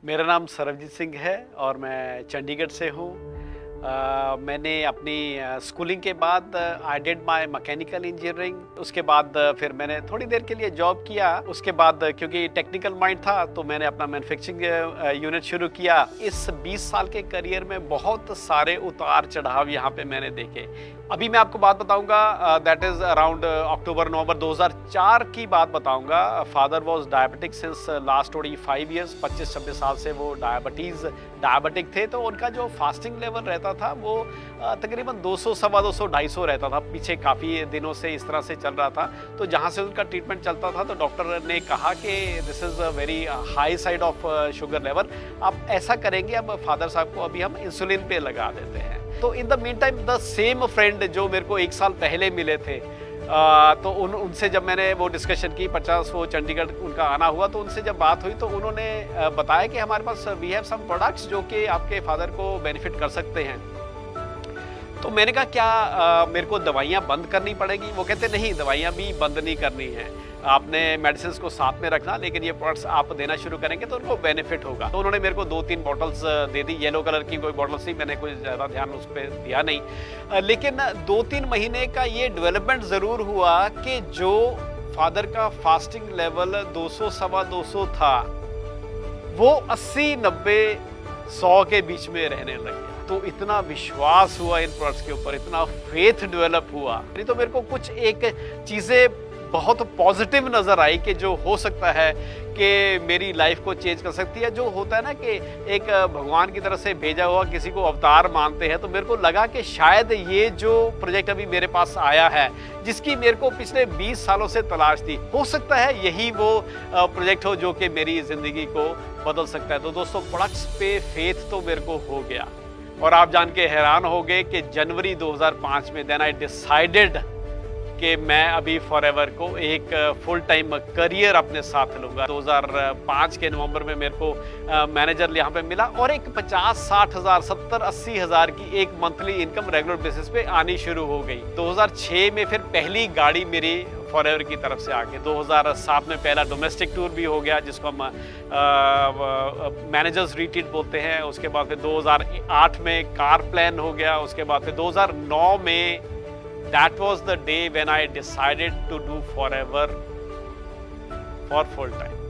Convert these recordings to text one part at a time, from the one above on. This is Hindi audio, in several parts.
मेरा नाम सरबजीत सिंह है और मैं चंडीगढ़ से हूँ। मैंने अपनी स्कूलिंग के बाद I did my mechanical engineering. उसके बाद फिर मैंने थोड़ी देर के लिए जॉब किया। उसके बाद क्योंकि टेक्निकल माइंड था तो मैंने अपना मैन्युफैक्चरिंग यूनिट शुरू किया। इस 20 साल के करियर में बहुत सारे उतार चढ़ाव यहाँ पे मैंने देखे। अभी मैं आपको बात बताऊंगा, दैट इज अराउंड अक्टूबर नवंबर 2004 की बात बताऊंगा। Father was diabetic since last 25 years, 25-26 साल से वो डायबिटिक थे। तो उनका जो फास्टिंग लेवल रहता था वो तकरीबन 200, सवा 200, 250 रहता था। पीछे काफ़ी दिनों से इस तरह से चल रहा था। तो जहाँ से उनका ट्रीटमेंट चलता था तो डॉक्टर ने कहा कि this is a very high side of sugar level, आप ऐसा करेंगे, अब फादर साहब को अभी हम इंसुलिन पे लगा देते हैं। तो in the mean time the same friend जो मेरे को 1 साल पहले मिले थे, तो उनसे जब मैंने वो डिस्कशन की, 50 वो चंडीगढ़ उनका आना हुआ, तो उनसे जब बात हुई तो उन्होंने बताया कि हमारे पास वी हैव सम प्रोडक्ट्स जो कि आपके फादर को बेनिफिट कर सकते हैं। तो मैंने कहा क्या मेरे को दवाइयाँ बंद करनी पड़ेगी? वो कहते नहीं, दवाइयाँ भी बंद नहीं करनी है, आपने मेडिसिन को साथ में रखना, लेकिन ये प्रोडक्ट्स आप देना शुरू करेंगे तो उनको बेनिफिट होगा। तो उन्होंने मेरे को 2-3 बॉटल्स दे दी। येलो कलर की कोई बॉटल्स थी, मैंने कोई ज़्यादा ध्यान उस पर दिया नहीं। लेकिन 2-3 महीने का ये डेवलपमेंट ज़रूर हुआ कि जो फादर का फास्टिंग लेवल 200, सवा 200 था, वो 80, 90, 100 के बीच में रहने लग गया। तो इतना विश्वास हुआ इन प्रोडक्ट्स के ऊपर, इतना फेथ डेवलप हुआ। नहीं तो मेरे को कुछ एक चीज़ें बहुत पॉजिटिव नज़र आई कि जो हो सकता है कि मेरी लाइफ को चेंज कर सकती है। जो होता है ना कि एक भगवान की तरफ से भेजा हुआ किसी को अवतार मानते हैं, तो मेरे को लगा कि शायद ये जो प्रोजेक्ट अभी मेरे पास आया है, जिसकी मेरे को पिछले 20 सालों से तलाश थी, हो सकता है यही वो प्रोजेक्ट हो जो कि मेरी ज़िंदगी को बदल सकता है। तो दोस्तों, प्रोडक्ट्स पे फेथ तो मेरे को हो गया। और आप जान के हैरान हो गए कि जनवरी 2005 में देन आई डिसाइडेड कि मैं अभी फॉरएवर को एक फुल टाइम करियर अपने साथ लूँगा। 2005 के नवंबर में मेरे को मैनेजर यहाँ पे मिला और एक 50-60 हज़ार, 70-80 हज़ार की एक मंथली इनकम रेगुलर बेसिस पे आनी शुरू हो गई। 2006 में फिर पहली गाड़ी मेरी फॉरएवर की तरफ से आ गई। 2007 में पहला डोमेस्टिक टूर भी हो गया, जिसको हम मैनेजर्स रिट्रीट बोलते हैं। उसके बाद फिर 2008 में कार प्लान हो गया। उसके बाद फिर 2009 में that was the day when I decided to do forever for full time।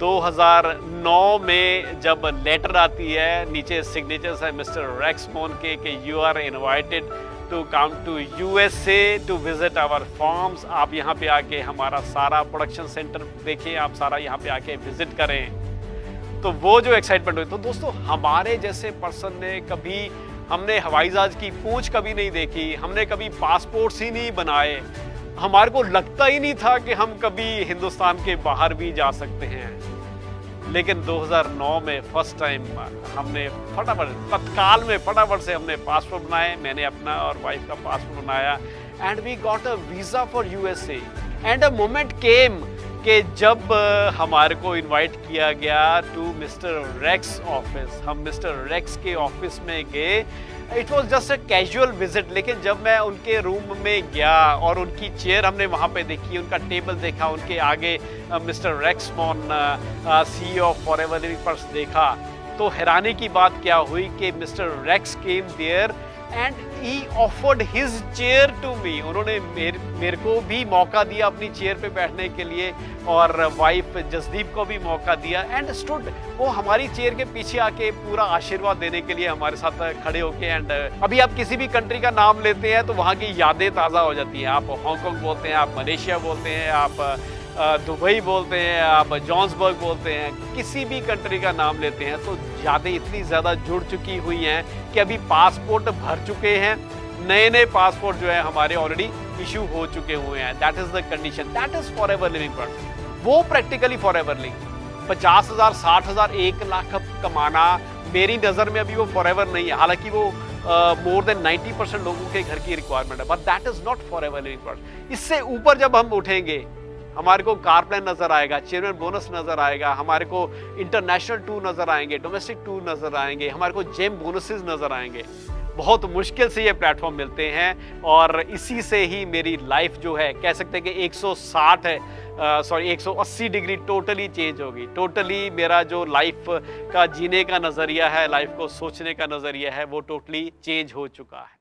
2009 में जब लेटर आती है, नीचे सिग्नेचर्स है मिस्टर रेक्स मोन के कि you are invited to come to USA to visit our farms. आप यहाँ पे आके हमारा सारा प्रोडक्शन सेंटर देखें, आप सारा यहाँ पे आके विजिट करें। तो वो जो एक्साइटमेंट हुई, तो दोस्तों हमारे जैसे पर्सन ने कभी, हमने हवाई जहाज की पूंछ कभी नहीं देखी, हमने कभी पासपोर्ट्स ही नहीं बनाए, हमारे को लगता ही नहीं था कि हम कभी हिंदुस्तान के बाहर भी जा सकते हैं। लेकिन 2009 में फर्स्ट टाइम हमने तत्काल में फटाफट से हमने पासपोर्ट बनाए। मैंने अपना और वाइफ का पासपोर्ट बनाया and we got a visa for USA। And a moment came कि जब हमारे को इनवाइट किया गया टू मिस्टर रेक्स ऑफिस, हम मिस्टर रेक्स के ऑफिस में गए। It was just a casual visit, लेकिन जब मैं उनके रूम में गया और उनकी चेयर हमने वहाँ पे देखी, उनका टेबल देखा, उनके आगे mister Rex Maughan CEO of Forever Living पर्स देखा, तो हैरानी की बात क्या हुई कि mister Rex came there and he offered his chair to me. उन्होंने मेरे को भी मौका दिया अपनी चेयर पे बैठने के लिए और वाइफ जसदीप को भी मौका दिया एंड स्टूड। वो हमारी चेयर के पीछे आके पूरा आशीर्वाद देने के लिए हमारे साथ खड़े होके। एंड अभी आप किसी भी कंट्री का नाम लेते हैं तो वहाँ की यादें ताज़ा हो जाती हैं। आप हांगकांग बोलते हैं, आप मलेशिया बोलते हैं, आप दुबई बोलते हैं, आप जोहान्सबर्ग बोलते हैं, किसी भी कंट्री का नाम लेते हैं तो यादें इतनी ज़्यादा जुड़ चुकी हुई हैं कि अभी पासपोर्ट भर चुके हैं, नए पासपोर्ट जो है हमारे ऑलरेडी इशू हो चुके हुए हैं। That is the condition, that is forever living person. वो प्रैक्टिकली फॉरएवर लिविंग 50 हज़ार, 60 हज़ार, 1 लाख कमाना मेरी नज़र में अभी वो फॉरएवर नहीं है। हालांकि वो मोर देन 90% लोगों के घर की रिक्वायरमेंट है, but that is not forever living person. इससे ऊपर जब हम उठेंगे, हमारे को कार प्लान नजर आएगा, चेयरमैन बोनस नजर आएगा, हमारे को इंटरनेशनल टूर नजर आएंगे, डोमेस्टिक टूर नजर आएंगे, हमारे को जेम बोनसेस नजर आएंगे। बहुत मुश्किल से ये प्लेटफॉर्म मिलते हैं और इसी से ही मेरी लाइफ जो है कह सकते हैं कि 160 है 180 डिग्री टोटली चेंज होगी। टोटली मेरा जो लाइफ का जीने का नज़रिया है, लाइफ को सोचने का नज़रिया है, वो टोटली चेंज हो चुका है।